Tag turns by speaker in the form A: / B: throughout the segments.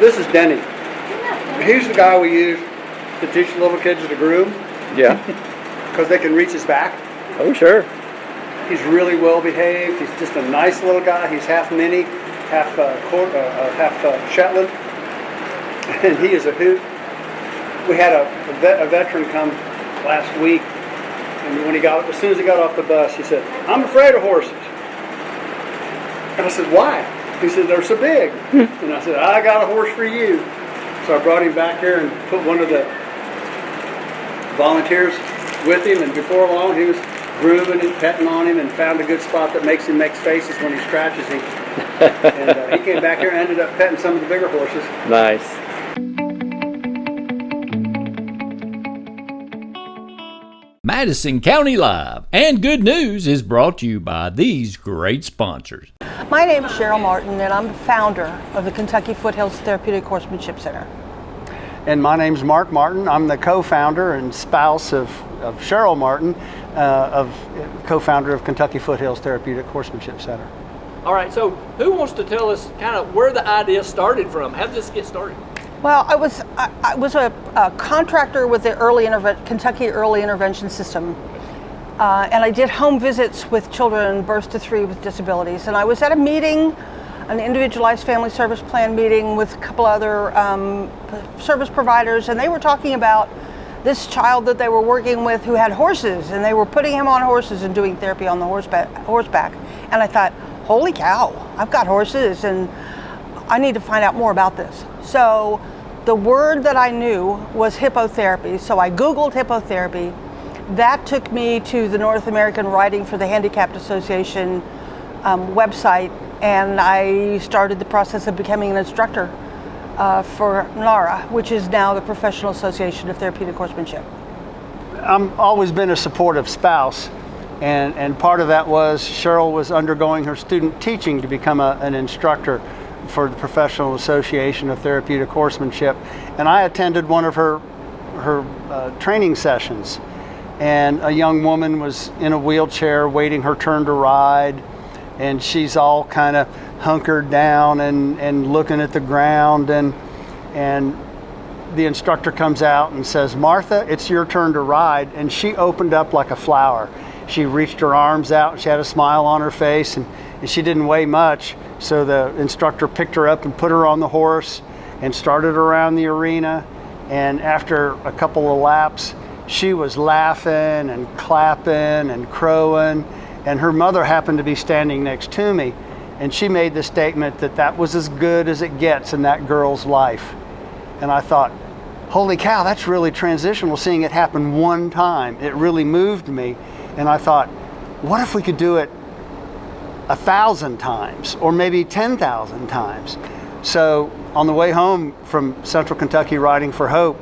A: This is Denny. He's the guy we use to teach little kids to groom.
B: Yeah.
A: Because they can reach his back.
B: Oh, sure.
A: He's really well behaved. He's just a nice little guy. He's half mini, half Shetland, and he is a hoot. We had a veteran come last week, and as soon as he got off the bus, he said, "I'm afraid of horses." And I said, "Why?" He said, "They're so big." And I said, "I got a horse for you." So I brought him back here and put one of the volunteers with him, and before long he was grooming and petting on him and found a good spot that makes him make faces when he scratches him. And he came back here and ended up petting some of the bigger horses.
B: Nice.
C: Madison County Live and Good News is brought to you by these great sponsors.
D: My name is Cheryl Martin, and I'm the founder of the Kentucky Foothills Therapeutic Horsemanship Center.
A: And my name's Mark Martin. I'm the co-founder and spouse of Cheryl Martin, co-founder of Kentucky Foothills Therapeutic Horsemanship Center.
E: All right, so who wants to tell us kind of where the idea started from? How did this get started?
D: Well, I was a contractor with the Kentucky Early Intervention System, and I did home visits with children birth to 3 with disabilities. And I was at a meeting, an individualized family service plan meeting with a couple other service providers, and they were talking about this child that they were working with who had horses, and they were putting him on horses and doing therapy on the horseback. And I thought, holy cow, I've got horses, and I need to find out more about this. So the word that I knew was hippotherapy, so I Googled hippotherapy. That took me to the North American Riding for the Handicapped Association website, and I started the process of becoming an instructor for NARA, which is now the Professional Association of Therapeutic Horsemanship.
A: I've always been a supportive spouse, and part of that was Cheryl was undergoing her student teaching to become an instructor for the Professional Association of Therapeutic Horsemanship, and I attended one of her training sessions, and a young woman was in a wheelchair waiting her turn to ride, and she's all kind of hunkered down and looking at the ground, and the instructor comes out and says, "Martha, it's your turn to ride," and she opened up like a flower. She reached her arms out, she had a smile on her face, and she didn't weigh much, so the instructor picked her up and put her on the horse and started around the arena, and after a couple of laps, she was laughing and clapping and crowing, and her mother happened to be standing next to me, and she made the statement that was as good as it gets in that girl's life. And I thought, holy cow, that's really transitional, seeing it happen one time. It really moved me, and I thought, what if we could do it 1,000 times or maybe 10,000 times? So on the way home from Central Kentucky Riding for Hope,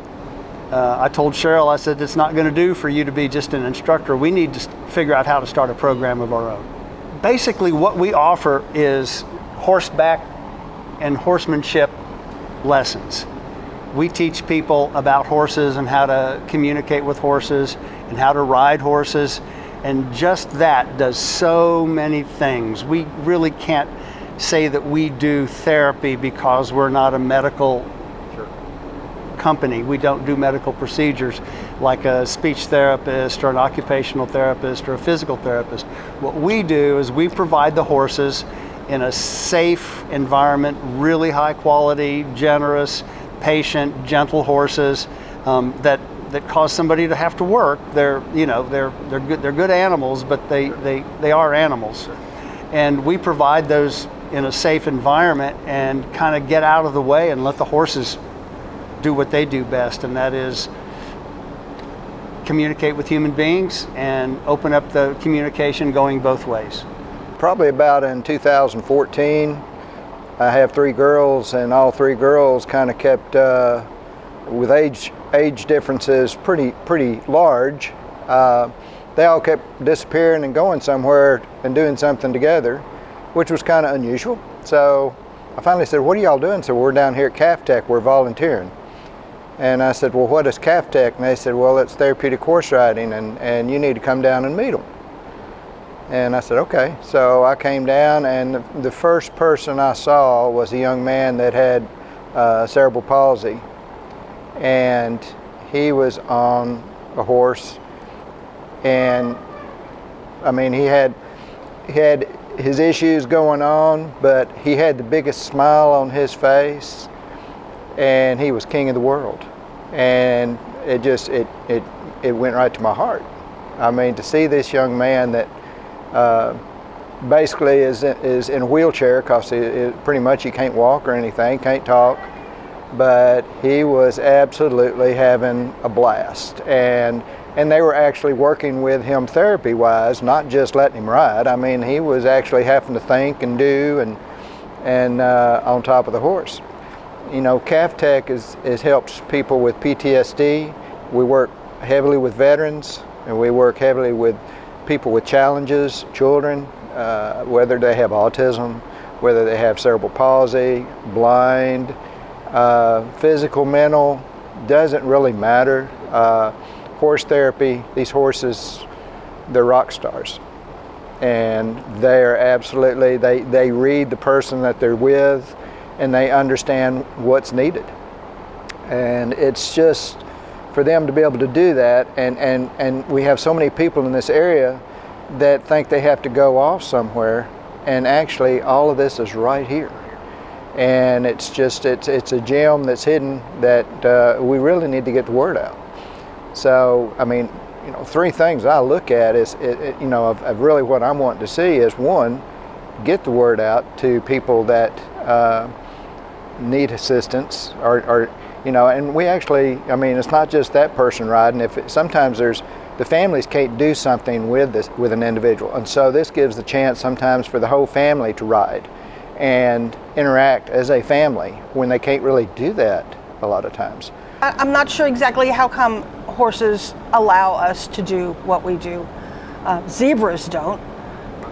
A: I told Cheryl, I said, it's not going to do for you to be just an instructor. We need to figure out how to start a program of our own. Basically, what we offer is horseback and horsemanship lessons. We teach people about horses and how to communicate with horses and how to ride horses, and just that does so many things. We really can't say that we do therapy because we're not a medical company. We don't do medical procedures like a speech therapist or an occupational therapist or a physical therapist. What we do is we provide the horses in a safe environment, really high quality, generous, patient, gentle horses that cause somebody to have to work. They're good animals, but they are animals, and we provide those in a safe environment and kind of get out of the way and let the horses do what they do best, and that is communicate with human beings and open up the communication going both ways.
F: Probably about in 2014, I have 3 girls, and all 3 girls kind of kept, with age differences pretty large, they all kept disappearing and going somewhere and doing something together, which was kind of unusual. So I finally said, what are y'all doing? So we're down here at Calf Tech, we're volunteering. And I said, well, what is Calf Tech? And they said, well, it's therapeutic horse riding, and you need to come down and meet them. And I said, okay. So I came down, and the first person I saw was a young man that had cerebral palsy, and he was on a horse, and I mean he had his issues going on, but he had the biggest smile on his face, and he was king of the world, and it just it went right to my heart. I mean, to see this young man that basically is in a wheelchair, because pretty much he can't walk or anything, can't talk, but he was absolutely having a blast, and they were actually working with him therapy-wise, not just letting him ride. I mean, he was actually having to think and do and on top of the horse. You know, Calf Tech helps people with PTSD. We work heavily with veterans, and we work heavily with people with challenges, children, whether they have autism, whether they have cerebral palsy, blind, physical, mental, doesn't really matter. Horse therapy, these horses, they're rock stars. And they are absolutely, they read the person that they're with, and they understand what's needed. And it's just for them to be able to do that, and we have so many people in this area that think they have to go off somewhere, and actually all of this is right here. And it's a gem that's hidden that we really need to get the word out. So, I mean, you know, three things I look at is, you know, of really what I'm wanting to see is, one, get the word out to people that need assistance, or you know, and we actually, I mean, it's not just that person riding. Sometimes the families can't do something with an individual, and so this gives the chance sometimes for the whole family to ride and interact as a family when they can't really do that a lot of times.
D: I'm not sure exactly how come horses allow us to do what we do. Zebras don't,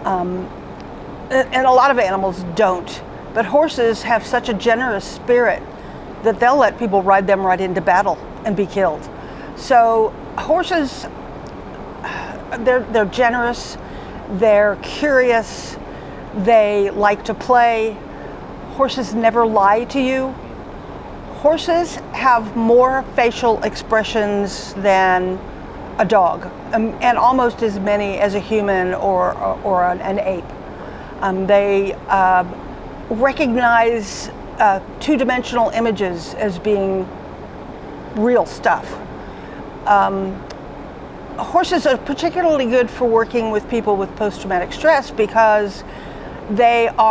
D: and a lot of animals don't. But horses have such a generous spirit that they'll let people ride them right into battle and be killed. So horses, they're generous, they're curious, they like to play. Horses never lie to you. Horses have more facial expressions than a dog, and almost as many as a human or an ape. They recognize two-dimensional images as being real stuff. Horses are particularly good for working with people with post-traumatic stress because they're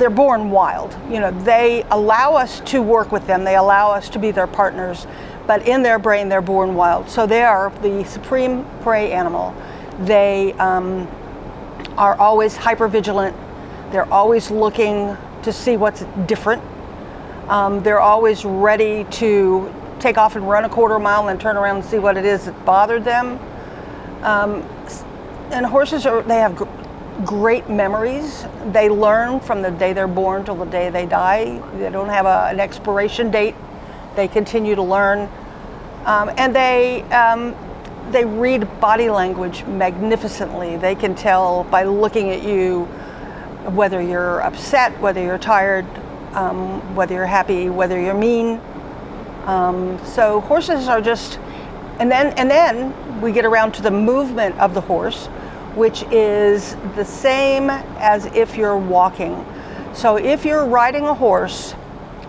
D: born wild. You know, they allow us to work with them, they allow us to be their partners, but in their brain they're born wild. So they are the supreme prey animal. They are always hyper-vigilant. They're always looking to see what's different. They're always ready to take off and run a quarter mile and turn around and see what it is that bothered them. And horses they have great memories. They learn from the day they're born till the day they die. They don't have an expiration date. They continue to learn. And they read body language magnificently. They can tell by looking at you whether you're upset, whether you're tired, whether you're happy, whether you're mean. So horses are just, and then we get around to the movement of the horse, which is the same as if you're walking. So if you're riding a horse,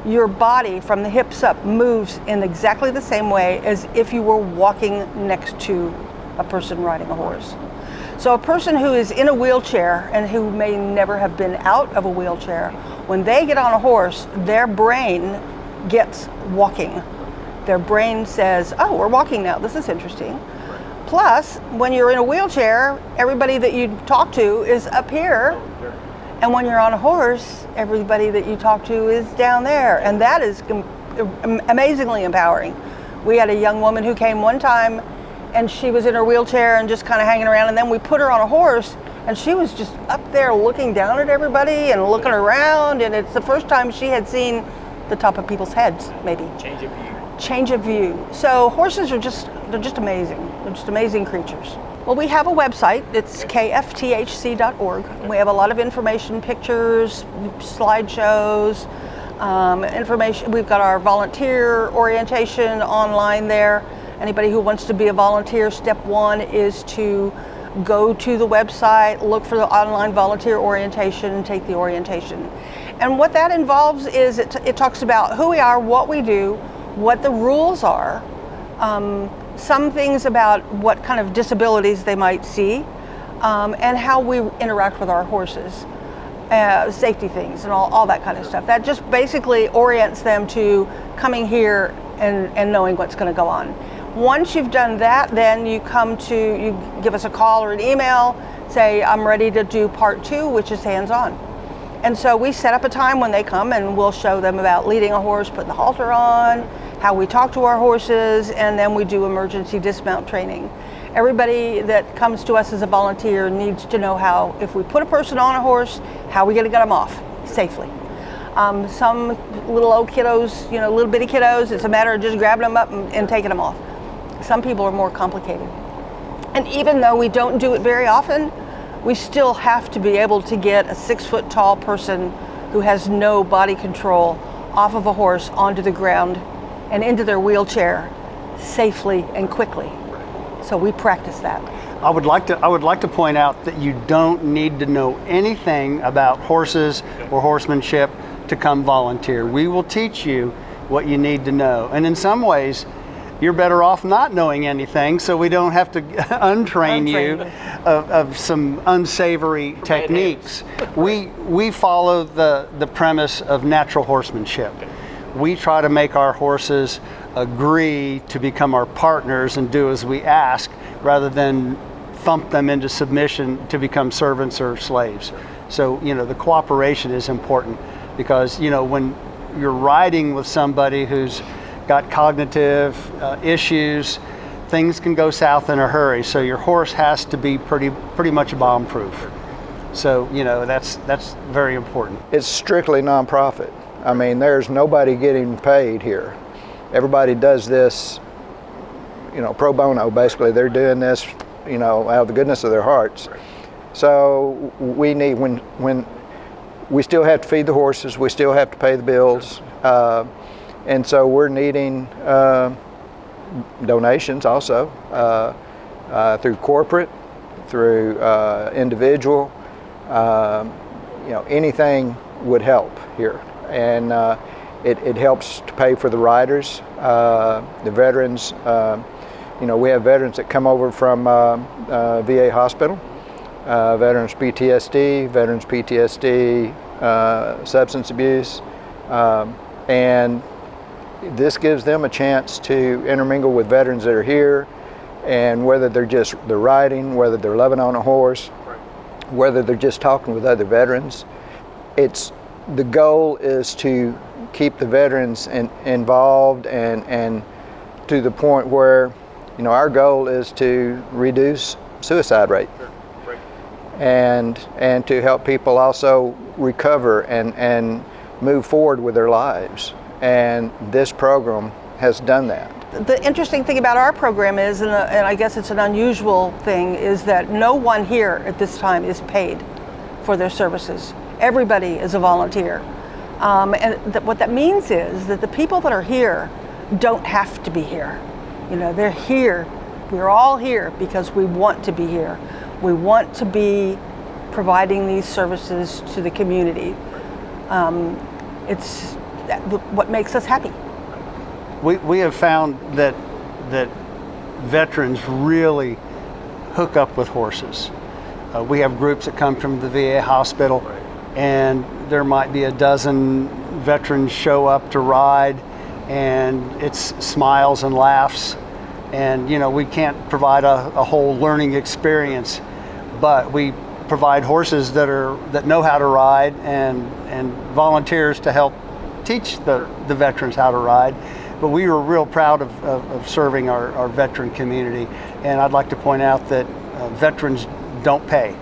D: your body from the hips up moves in exactly the same way as if you were walking next to a person riding a horse. So a person who is in a wheelchair and who may never have been out of a wheelchair, when they get on a horse, their brain gets walking. Their brain says, oh, we're walking now, this is interesting. Plus, when you're in a wheelchair, everybody that you talk to is up here. And when you're on a horse, everybody that you talk to is down there. And that is amazingly empowering. We had a young woman who came one time and she was in her wheelchair and just kind of hanging around. And then we put her on a horse and she was just up there looking down at everybody and looking around. And it's the first time she had seen the top of people's heads, maybe.
E: Change of view.
D: Change of view. So horses are they're just amazing. They're just amazing creatures. Well, we have a website. It's kfthc.org. We have a lot of information, pictures, slideshows, Information, we've got our volunteer orientation online there. Anybody who wants to be a volunteer, step one is to go to the website, look for the online volunteer orientation, and take the orientation. And what that involves is it talks about who we are, what we do, what the rules are, some things about what kind of disabilities they might see, and how we interact with our horses, safety things and all that kind of stuff. That just basically orients them to coming here and knowing what's going to go on. Once you've done that, then you give us a call or an email, say, I'm ready to do part 2, which is hands-on. And so we set up a time when they come and we'll show them about leading a horse, putting the halter on, how we talk to our horses, and then we do emergency dismount training. Everybody that comes to us as a volunteer needs to know how, if we put a person on a horse, how we going to get them off safely. Some little old kiddos, little bitty kiddos, it's a matter of just grabbing them up and taking them off. Some people are more complicated. And even though we don't do it very often, we still have to be able to get a 6-foot tall person who has no body control off of a horse onto the ground and into their wheelchair safely and quickly. So we practice that.
A: I would like to point out that you don't need to know anything about horses or horsemanship to come volunteer. We will teach you what you need to know. And in some ways, you're better off not knowing anything, so we don't have to untrain you of some unsavory techniques. We follow the premise of natural horsemanship. We try to make our horses agree to become our partners and do as we ask, rather than thump them into submission to become servants or slaves. So, the cooperation is important, because, when you're riding with somebody who's got cognitive issues, things can go south in a hurry. So your horse has to be pretty much bomb-proof. So that's very important.
F: It's strictly nonprofit. I mean, there's nobody getting paid here. Everybody does this, pro bono. Basically, they're doing this, out of the goodness of their hearts. So we need when we still have to feed the horses, we still have to pay the bills. And so we're needing donations also through corporate, through individual. Anything would help here, and it helps to pay for the riders, the veterans. We have veterans that come over from VA hospital, veterans PTSD, substance abuse, and this gives them a chance to intermingle with veterans that are here, and whether they're riding, whether they're loving on a horse, whether they're just talking with other veterans. The goal is to keep the veterans involved and to the point where, our goal is to reduce suicide rate, and to help people also recover and move forward with their lives. And this program has done that.
D: The interesting thing about our program is, and I guess it's an unusual thing, is that no one here at this time is paid for their services. Everybody is a volunteer. What that means is that the people that are here don't have to be here. They're here. We're all here because we want to be here. We want to be providing these services to the community. It's what makes us happy.
A: We have found that veterans really hook up with horses. We have groups that come from the VA hospital, and there might be a dozen veterans show up to ride, and it's smiles and laughs. And we can't provide a whole learning experience, but we provide horses that know how to ride, and volunteers to help teach the veterans how to ride. But we were real proud of serving our veteran community. And I'd like to point out that veterans don't pay.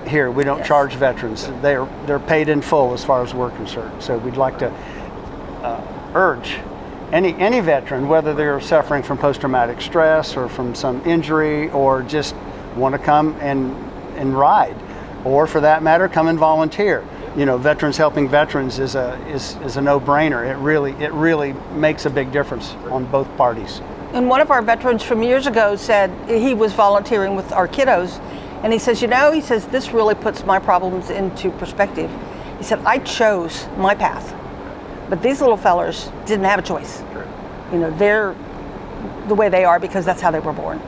A: Here, we don't charge veterans. They're paid in full as far as we're concerned. So we'd like to urge any veteran, whether they're suffering from post-traumatic stress or from some injury, or just want to come and ride, or for that matter, come and volunteer. veterans helping veterans is a no-brainer. It really makes a big difference on both parties.
D: And one of our veterans from years ago said he was volunteering with our kiddos, and he says, he says, this really puts my problems into perspective. He said, I chose my path, but these little fellers didn't have a choice. They're the way they are because that's how they were born.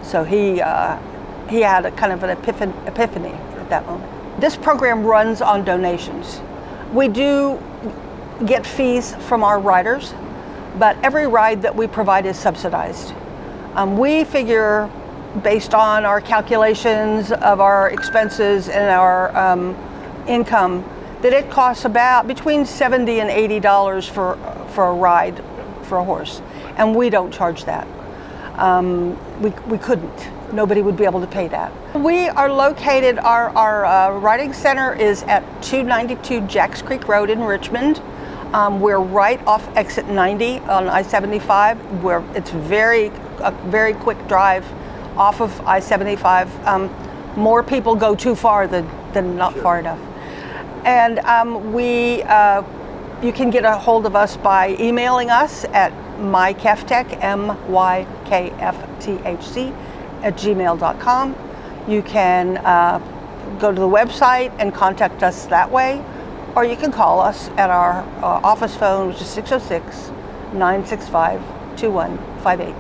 D: So he had a kind of an epiphany at that moment. This program runs on donations. We do get fees from our riders, but every ride that we provide is subsidized. We figure, based on our calculations of our expenses and our income, that it costs about between $70 and $80 for a ride for a horse, and we don't charge that. We couldn't. Nobody would be able to pay that. We are located, our riding center is at 292 Jacks Creek Road in Richmond. We're right off exit 90 on I-75, where it's a very quick drive off of I-75. More people go too far than not far enough. And you can get a hold of us by emailing us at mykeftech, MYKFTHC, @gmail.com. You can go to the website and contact us that way, or you can call us at our office phone, which is 606-965-2158.